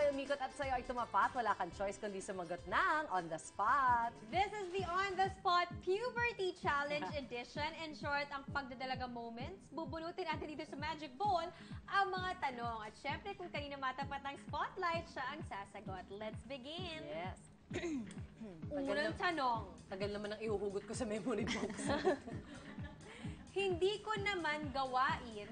ay umikot at sa'yo ay tumapat, wala kang choice kundi sumagot ng on the spot. This is the On the Spot Puberty Challenge Edition. In short, ang pagdadalaga moments, bubunutin natin dito sa Magic Bowl ang mga tanong. At syempre, kung kanina matapat ang spotlight, siya ang sasagot. Let's begin. Yes. Unang tanong. Tagal naman ang ihuhugot ko sa memory box. Hindi ko naman gawain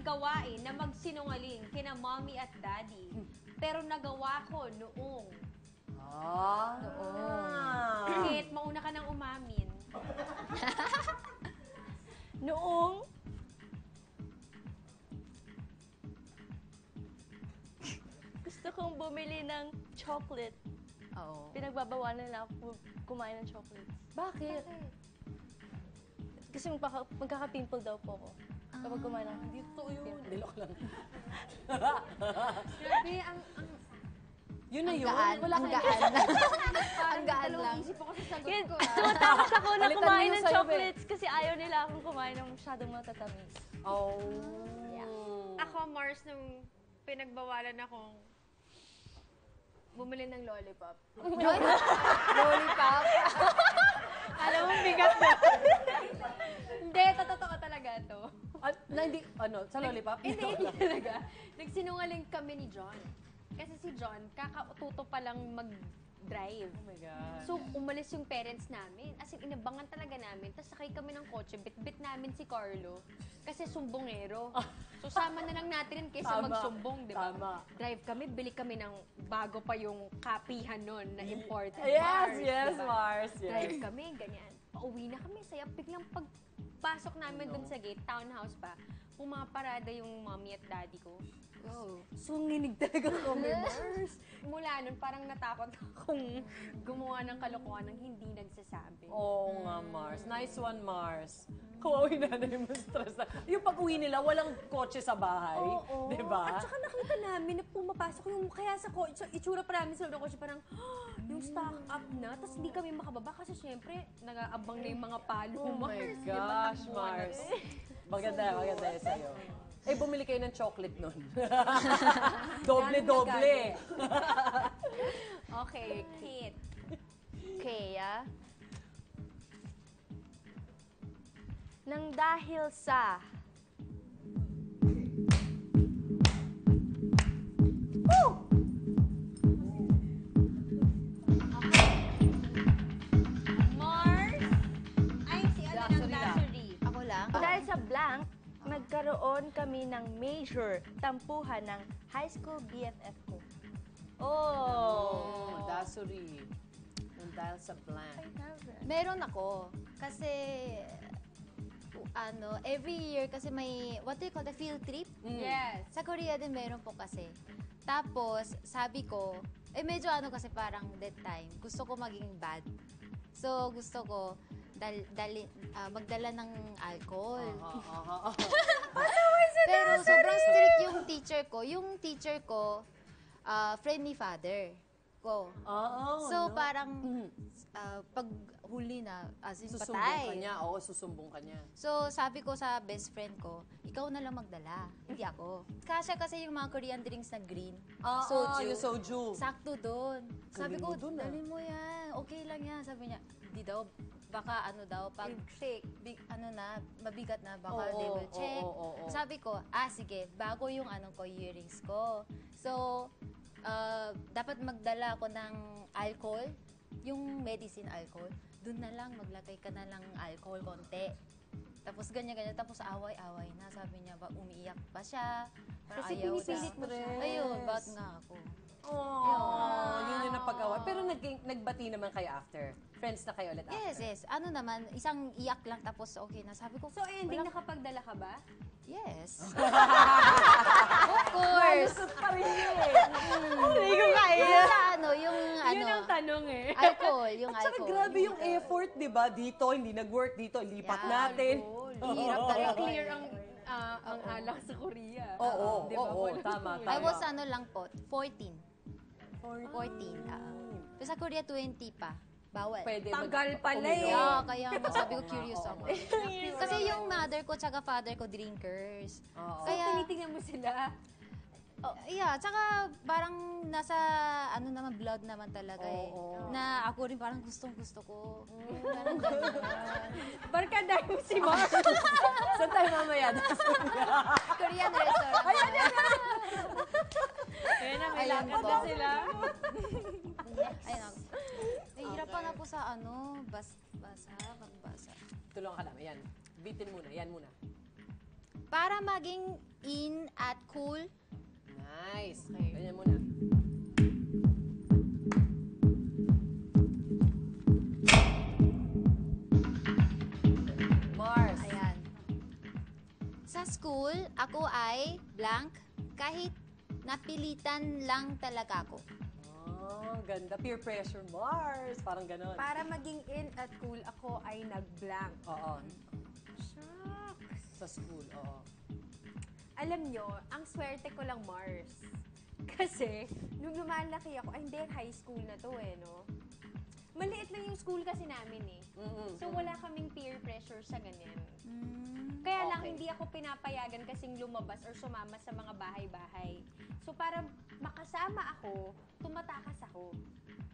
gawain na magsinungaling kina mommy at daddy. Pero nagawa ko noong. Noong. Kahit mauna ka nang umamin. Noong gusto kong bumili ng chocolate. Oo. Pinagbabawalan na ako kumain ng chocolate. Bakit? Kasi magkaka-pimple daw po ako. Kapag kumain ako. Hindi totoo yun. Dilok lang. Grabe, ang yun na yun. Gaan. Wala Ang kang gaan. Ang gaan lang. isip ako sa sagot Kaya ko. tumatakot ako na Balikan kumain mo ng sa'yo, chocolates kasi ayaw nila akong kumain ng masyadong matatamis. Oh. Ako, Mars, nung pinagbawalan akong bumili ng lollipop. Lollipop. Alam mo, bigat na. Hindi, totoo talaga to. Hindi, sa lollipop? Hindi talaga. Nagsinungaling kami ni John. Kasi si John, kakaututo pa lang mag-drive. Oh my God. So, umalis yung parents namin. As in, inabangan talaga namin. Tapos sakay kami ng kotse, bit-bit namin si Carlo. Kasi sumbongero. So, sama na lang natin kaysa Tama. magsumbong, di ba? Tama. Drive kami, bili kami ng bago pa yung kapihan nun na imported. Yes, Mars, yes, diba? Mars. Yes. Drive kami, ganyan. Pauwi na kami, saya. Biglang pagpasok namin dun sa gate, townhouse pa, pumaparada yung mommy at daddy ko. Oh. Sunginig talaga kami, Mars. Mula nun, parang natakot akong gumawa ng kalokohan ng hindi nagsasabi. Oo nga, Mars. Nice one, Mars. Kawawi nanay mo, stress na. Yung pag-uwi nila, walang kotse sa bahay. Oo. Di ba? At saka nakita namin na pumapasok yung, kaya sa itsura pa namin sa loob ng kotse, parang yung stock up na, tapos hindi kami makababa kasi syempre, nag-aabang na yung mga palo, Oh my Mars. Di ba? gosh, Takbuhan Mars. natin. Maganda yan sa'yo. Eh, bumili kayo ng chocolate nun. Doble-doble. Okay, Kate. Kaya, nang dahil sa Mars. Ay, si ano ng Dasuri lang. Dasuri. Ako lang. dahil sa blank, nagkaroon kami ng major tampuhan ng high school BFF ko. Oh, dasuri. Nang dahil sa blank. Meron ako. Kasi, every year kasi may, what do you call the field trip? Yes. Sa Korea din meron po kasi. Tapos, sabi ko, medyo kasi parang that time, gusto ko maging bad. So, gusto ko magdala ng alcohol. Pero sobrang strict yung teacher ko. Yung teacher ko, friend ni father ko. Oo, So, no? parang pag huli na, as in Susumbong patay. ka niya. Oo, susumbong ka niya. So, sabi ko sa best friend ko, ikaw na lang magdala, hindi ako. Kasya kasi yung mga Korean drinks na green, soju. Yung soju. Sakto doon. Sabi Galing ko, mo dun, dali mo yan, okay lang yan. Sabi niya, di daw, baka pag Shake. mabigat na, baka Oo, they will check. oo. Sabi ko, sige, bago yung earrings ko. So, dapat magdala ako ng alcohol, yung medicine alcohol. Doon na lang, maglagay ka na lang alcohol konti. Tapos ganyan-ganyan, tapos away-away na. Sabi niya, umiiyak pa siya. Parang Kasi ayaw pinipilit mo siya. Ayun, ba't nga ako? Oh, yun yung napag-away. Pero nagbati naman kayo after. Friends na kayo ulit after. Yes. Ano naman, isang iyak lang tapos okay na. Sabi ko, So, ending nakapagdala ka ba? yes. Of course. Lusot pa rin yun Hindi ko kaya. Yung sa yung Yun ang tanong eh. alcohol, yung At saka alcohol. grabe yung effort, di ba? Dito, hindi nag-work. Dito, lipat Yeah. natin. Hirap Very talaga. clear ang alak sa Korea. Oo, Di ba? oo, Walang tama, tulad. tama. I was lang po, 14. 14. Pero sa Korea, 20 pa. Bawal. Pwede Tagal pala uminom. eh. Yeah, kaya nga sabi ko curious Oo, ako. oo. Kasi yung mother ko tsaka father ko drinkers. Oo. So, tinitingnan mo sila. Yeah, tsaka parang nasa ano naman blood naman talaga eh. Oo. Na ako rin parang gustong-gusto ko. Parang ganun. Barkada mo si Mars. Saan tayo mamaya? Korean restaurant. Ayan na, may Ayan lakad po. na sila. Ayun ako. Nahihirapan ako sa ano, pagbasa. Tulungan ka namin. Yan. Bitin muna. Yan muna. Para maging in at cool, Nice. Okay. Ganyan muna. Mars. ayan. Sa school, ako ay blank kahit napilitan lang talaga ako. Oh, ganda. Peer pressure, Mars. Parang ganon. Para maging in at cool, ako ay nag-blank. Oo. Shucks. Sa school, oo. Alam nyo, ang swerte ko lang, Mars. Kasi, nung lumalaki ako, ay hindi, high school na to eh, no? Maliit lang yung school kasi namin eh. Mm-mm. So, wala kaming peer pressure sa ganyan. Kaya lang, Okay. hindi ako pinapayagan kasing lumabas or sumama sa mga bahay-bahay. So, para makasama ako, tumatakas ako.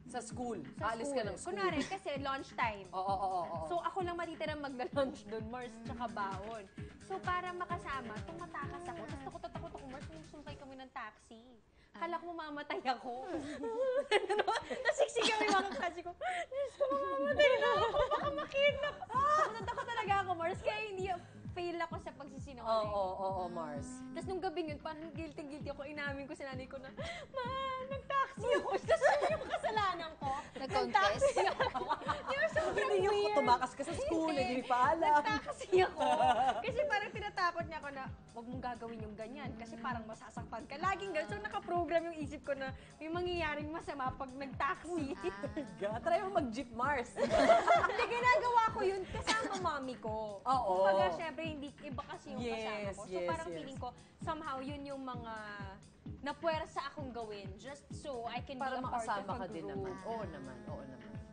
Sa school. Sa Alis school. ka ng school. Kunwari, kasi lunchtime. Oo. So, ako lang matitira magla-lunch doon, Mars, tsaka baon. So, para makasama, tumatakas ako. Tapos takot ako, Mars, nung sumakay kami ng taxi. Kala ko mamamatay ako. Nasiksigaw yung mga kasi ko. Diyos ko, mamamatay na ako. Baka makidnap. Takot talaga ako, Mars. Kaya hindi fail ako sa pagsisinungaling. Oo, Mars. Tapos nung gabing yun, parang guilty ako. Inamin ko sa nanay ko na, Ma, nag-taxi ako. Tapos yun yung kasalanan ko. Nag-confess? Nag-taxi ako. Di ba sobrang Hindi yung weird? tumakas ka sa school, hindi pa alam. Nag-taxi ako. Kasi parang tinatakot niya ako na, huwag mong gagawin yung ganyan. Kasi parang masasaktan ka. Laging ganyan. So nakaprogram yung isip ko na may mangyayaring masama pag nag-taxi. God, try mo mag-jeep, Mars. Hindi, ginagawa ko yun kasama mommy ko. Oo. Kumbaga, syempre, hindi iba kasi yung kasama ko. So, Yes, parang yes. feeling ko, somehow, yun yung mga napuwersa akong gawin just so I can Para be a part of makasama a ka din group. naman. Oo naman.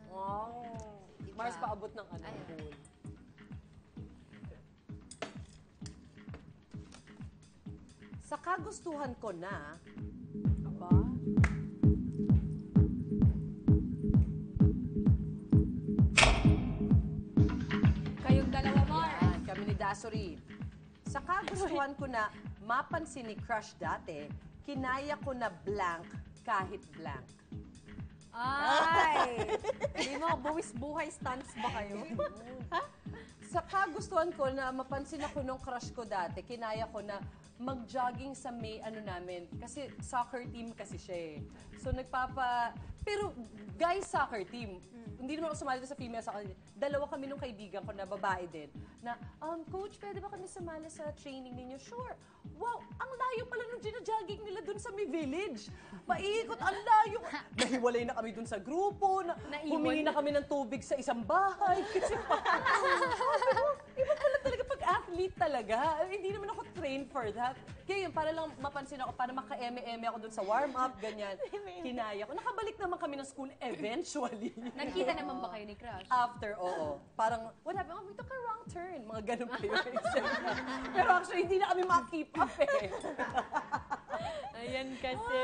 Wow. Mars, paabot ng ano, Ayun. pool. Sa kagustuhan ko na, Aba? Kayong dalawa, Mars. yan, kami ni Dasuri. Sa kagustuhan ko na mapansin ni crush dati, kinaya ko na blank kahit blank. Ay! Hindi mo, buwis buhay stunts ba kayo? Sa kagustuhan ko na mapansin ako nung crush ko dati, kinaya ko na mag-jogging sa may ano namin. Kasi soccer team kasi siya eh. So pero guys soccer team. Hindi naman ako sumali sa female soccer team. Dalawa kami nung kaibigan ko na babae din. Na, coach, pwede ba kami sumali sa training ninyo? Sure. Wow, ang layo pala nung gina-jogging nila dun sa may village. Paikot, ang layo. Nahiwalay na kami dun sa grupo. Naiwan Humingi na kami ng tubig sa isang bahay. Kasi iba pala talaga pag athlete talaga. Hindi naman ako trained for that. Kaya yun, para lang mapansin ako, para maka-eme-eme ako dun sa warm-up, ganyan. Kinaya ko. Nakabalik naman kami ng school eventually. Nagkita naman ba kayo ni Crush? After, oo. Parang, what happened? We took a wrong turn. Mga ganun pa yun. Pero actually, hindi na kami maka-keep up eh. Ayan kasi.